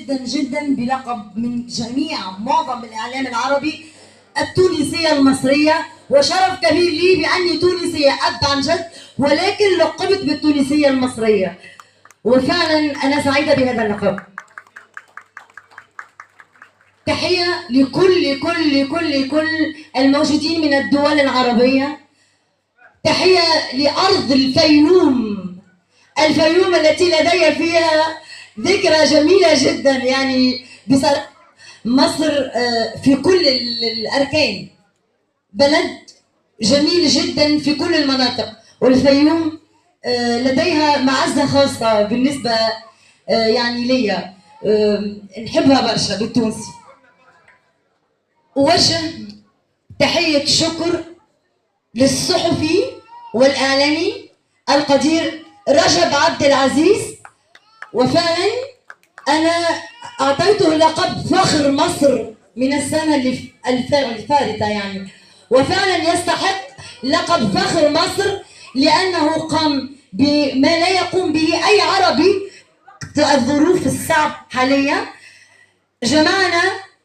جدا جدا بلقب من جميع معظم الإعلام العربي التونسية المصرية، وشرف كبير لي بأني تونسية أب عن جد، ولكن لقبت بالتونسية المصرية، وفعلا أنا سعيدة بهذا اللقب. تحية لكل الموجودين من الدول العربية. تحية لأرض الفيوم التي لدي فيها ذكرى جميلة جدا، يعني بصراحة مصر في كل الأركان بلد جميل جدا في كل المناطق، والفيوم لديها معزة خاصة بالنسبة يعني ليا، نحبها برشا بالتونسي. أوجه تحية شكر للصحفي والإعلامي القدير رجب عبد العزيز، وفعلا أنا أعطيته لقب فخر مصر من السنة الفارطة يعني، وفعلا يستحق لقب فخر مصر لأنه قام بما لا يقوم به أي عربي. الظروف الصعبة حاليا جمعنا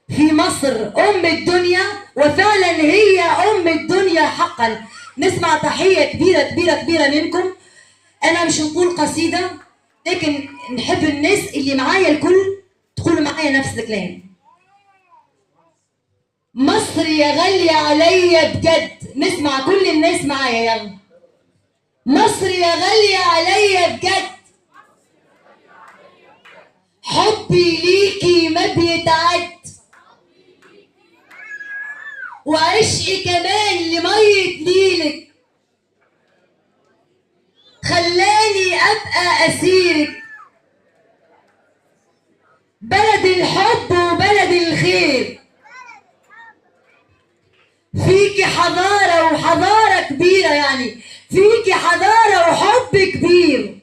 في مصر أم الدنيا، وفعلا هي أم الدنيا حقا. نسمع تحية كبيرة كبيرة كبيرة منكم. أنا مش نقول قصيدة، لكن نحب الناس اللي معايا الكل تقولوا معايا نفس الكلام. مصر يا غالية عليا بجد. نسمع كل الناس معايا، يلا. مصر يا غالية عليا بجد، حبي ليكي ما بيتعد، وعشقي كمان لمية نيلك خلاني أبقى أسيرك. بلد الحب وبلد الخير، فيكي حضارة وحضارة كبيرة، يعني فيكي حضارة وحب كبير.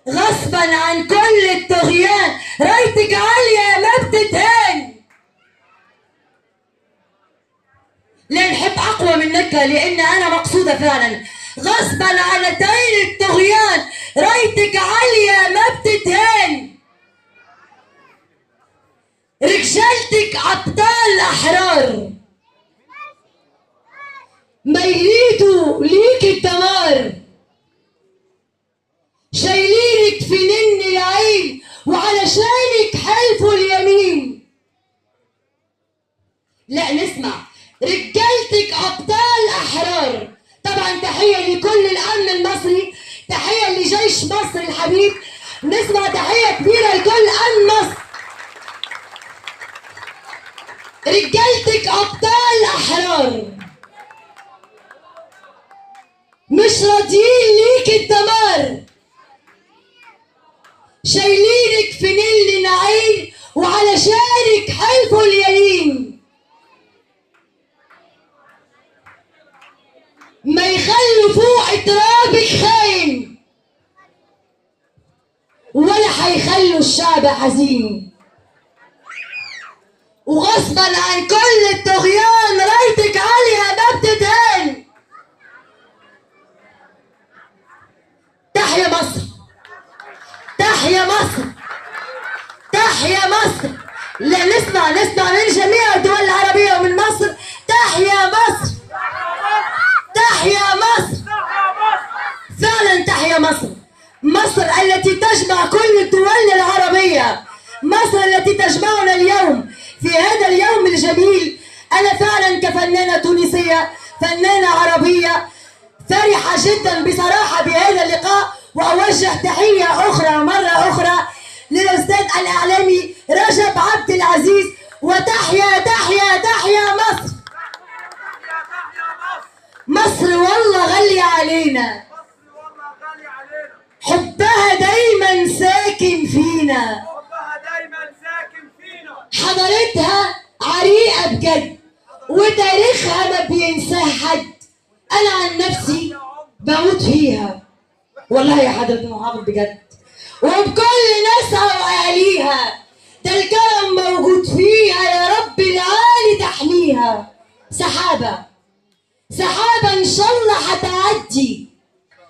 غصبا عن كل الطغيان رايتك عالية ما بتتهان. لا نحب أقوى منك لأن أنا مقصودة فعلا. غصبا عن تين الطغيان رايتك عالية ما بتتهان. رجالتك أبطال أحرار ما يريدوا ليك الدمار. شايلينك في نن العين وعلشانك حلفوا اليمين. لا نسمع رجالتك أبطال أحرار. طبعا تحية لكل الأمن المصري، تحية لجيش مصر الحبيب. نسمع تحية كبيرة لكل أمن مصر. رجالتك أبطال أحرار مش راضيين ليك الدمار. شايلينك في نيل نعيم وعلشانك حلفوا اليمين. ما يخلوا فوق ترابك خاين ولا هيخلوا الشعب حزين. وغصبا عن كل الطغيان رايتك عالية ما بتتهان. تحيا مصر، تحيا مصر، تحيا مصر. لا نسمع من جميع الدول العربية ومن مصر. تحيا مصر، تحيا مصر، فعلا تحيا مصر. مصر التي تجمع كل الدول العربية، مصر التي تجمعنا اليوم في هذا اليوم الجميل. أنا فعلا كفنانة تونسية، فنانة عربية، فرحة جدا بصراحة بهذا اللقاء. وأوجه تحية أخرى مرة أخرى للأستاذ الإعلامي رجب عبد العزيز. وتحيا تحيا تحيا مصر. مصر والله غالية علينا، حبها دايما ساكن فينا، حضارتها عريقة بجد، وتاريخها ما بينساه حد. أنا عن نفسي بموت فيها والله يا حضرة المحافظ بجد، وبكل ناسها وأهاليها. ده الكرم موجود فيها، يا رب العالي تحميها. سحابة سحابة إن شاء الله هتعدي،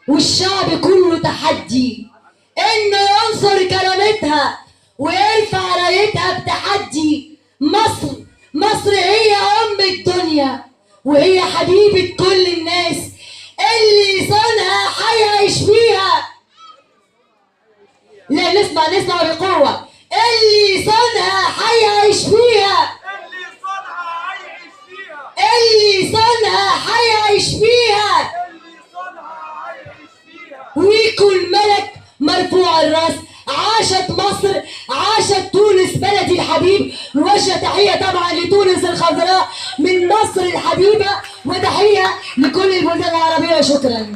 والشعب كله تحدي. انه ينصر كرامتها ويرفع رايتها بتحدي. مصر هي ام الدنيا وهي حبيبة كل الناس، اللي صانها حيعيش فيها. لا، نسمع بقوة. اللي صانها حيعيش فيها، اللي صانها حيعيش فيها، ويكون ملك مرفوع الراس. عاشت مصر، عاشت تونس بلدي الحبيب. نوجه تحية طبعا لتونس الخضراء من مصر الحبيبة، وتحية لكل البلدان العربية. شكرا.